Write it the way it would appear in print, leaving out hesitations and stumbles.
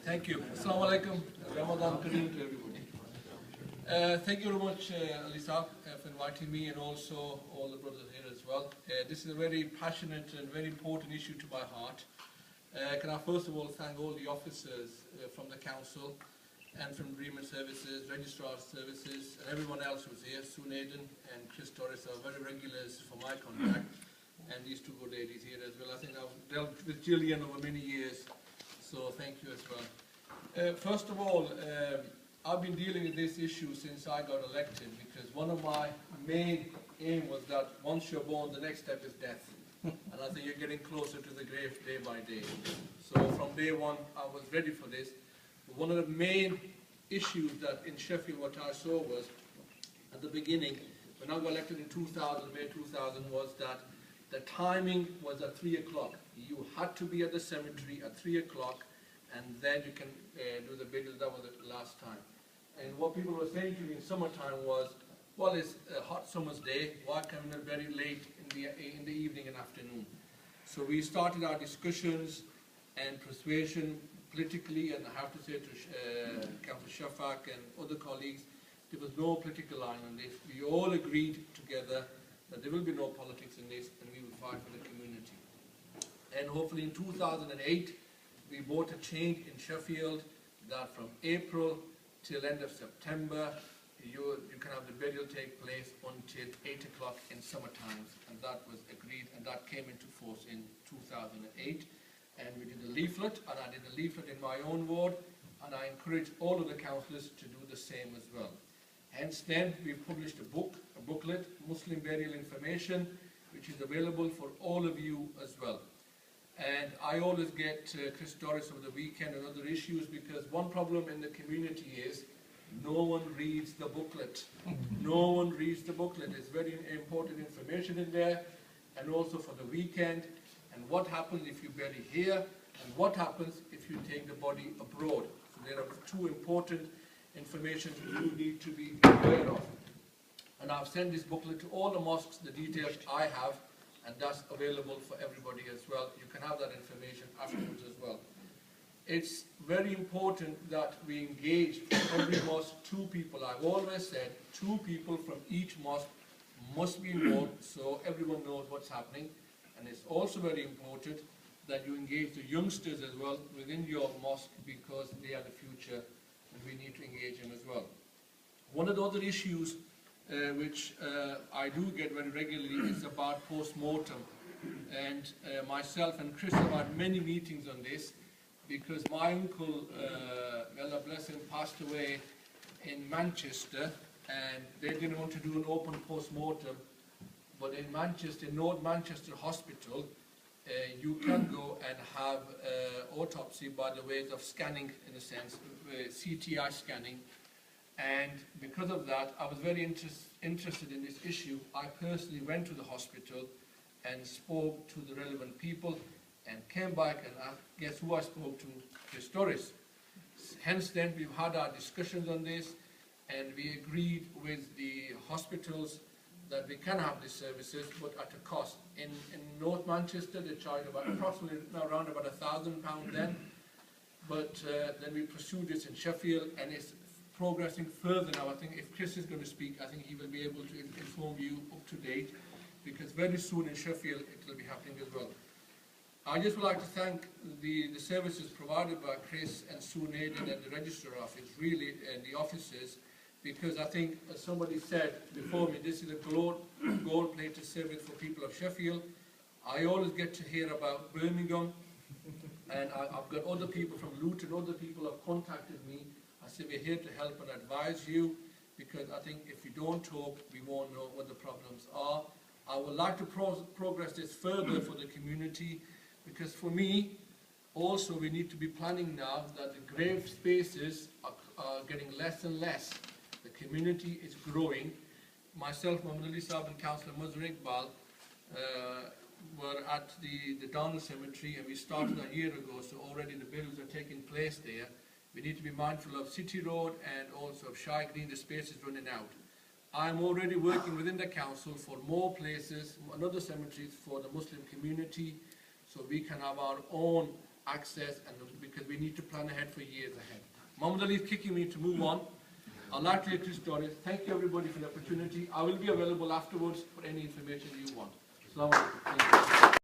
Thank you. Assalamu alaikum. Ramadan Kareem to everybody. Thank you very much, Alisa, for inviting me, and also all the brothers here as well. This is a very passionate and very important issue to my heart. Can I first of all thank all the officers from the council and from bereavement services, registrar services, and everyone else who's here. Sue Naden and Chris Torres are very regulars for my contact, and these two good ladies here as well. I think I've dealt with Gillian over many years, so thank you as well. First of all, I've been dealing with this issue since I got elected, because one of my main aim was that once you're born, the next step is death. And I think you're getting closer to the grave day by day. So from day one, I was ready for this. But one of the main issues that in Sheffield, what I saw was, at the beginning, when I got elected in 2000, May 2000, was that the timing was at 3 o'clock. You had to be at the cemetery at 3 o'clock, and then you can do the burial. That was the last time. And what people were saying to me in summertime was, well, it's a hot summer's day, why come in very late in the evening and afternoon? So we started our discussions and persuasion politically, and I have to say to Councillor Shafak and other colleagues, there was no political line on this. We all agreed together that there will be no politics in this, and we will fight for the community. And hopefully in 2008, we brought a change in Sheffield that from April till end of September, you can have the burial take place until 8 o'clock in summer times, and that was agreed, and that came into force in 2008. And we did a leaflet, and I did a leaflet in my own ward, and I encourage all of the councillors to do the same as well. Hence then, we've published a booklet, Muslim Burial Information, which is available for all of you as well. And I always get Chris Doris over the weekend and other issues, because one problem in the community is no one reads the booklet. No one reads the booklet. It's very important information in there, and also for the weekend, and what happens if you bury here, and what happens if you take the body abroad. So there are two important information you need to be aware of. And I've sent this booklet to all the mosques, the details I have, and that's available for everybody as well. You can have that information afterwards as well. It's very important that we engage from every mosque 2 people. I've always said 2 people from each mosque must be involved, so everyone knows what's happening. And it's also very important that you engage the youngsters as well within your mosque, because they are the future and we need to engage them as well. One of the other issues which I do get very regularly is about post-mortem. And myself and Chris have had many meetings on this, because my uncle, Allah bless him, passed away in Manchester, and they didn't want to do an open post-mortem. But in Manchester, North Manchester Hospital, you can go and have autopsy by the ways of scanning, in a sense, CTI scanning. And because of that, I was very interested in this issue. I personally went to the hospital and spoke to the relevant people, and came back, and guess who I spoke to? Chris Doris. Hence then, we've had our discussions on this, and we agreed with the hospitals that we can have these services, but at a cost. In North Manchester, they charge about approximately around about £1,000 then, but then we pursued this in Sheffield, and it's progressing further now. I think if Chris is going to speak, I think he will be able to inform you up to date, because very soon in Sheffield it will be happening as well. I just would like to thank the services provided by Chris and Sue Naden and the Registrar Office, really, and the officers, because I think, as somebody said before me, this is a gold-plated service for people of Sheffield. I always get to hear about Birmingham, and I've got other people from Luton, other people have contacted me. I say we're here to help and advise you, because I think if you don't talk, we won't know what the problems are. I would like to progress this further for the community, because for me, also we need to be planning now that the grave spaces are getting less and less. The community is growing. Myself, Muhammad Ali Saab and Councillor Cllr Ibrar were at the Donald Cemetery, and we started a year ago, so already the burials are taking place there. We need to be mindful of City Road and also of Shy Green, the space is running out. I'm already working within the council for more places, another cemeteries for the Muslim community, so we can have our own access, and because we need to plan ahead for years ahead. Muhammad Ali is kicking me to move on. I'd like to hear two stories. Thank you everybody for the opportunity. I will be available afterwards for any information you want. Assalamu alaikum.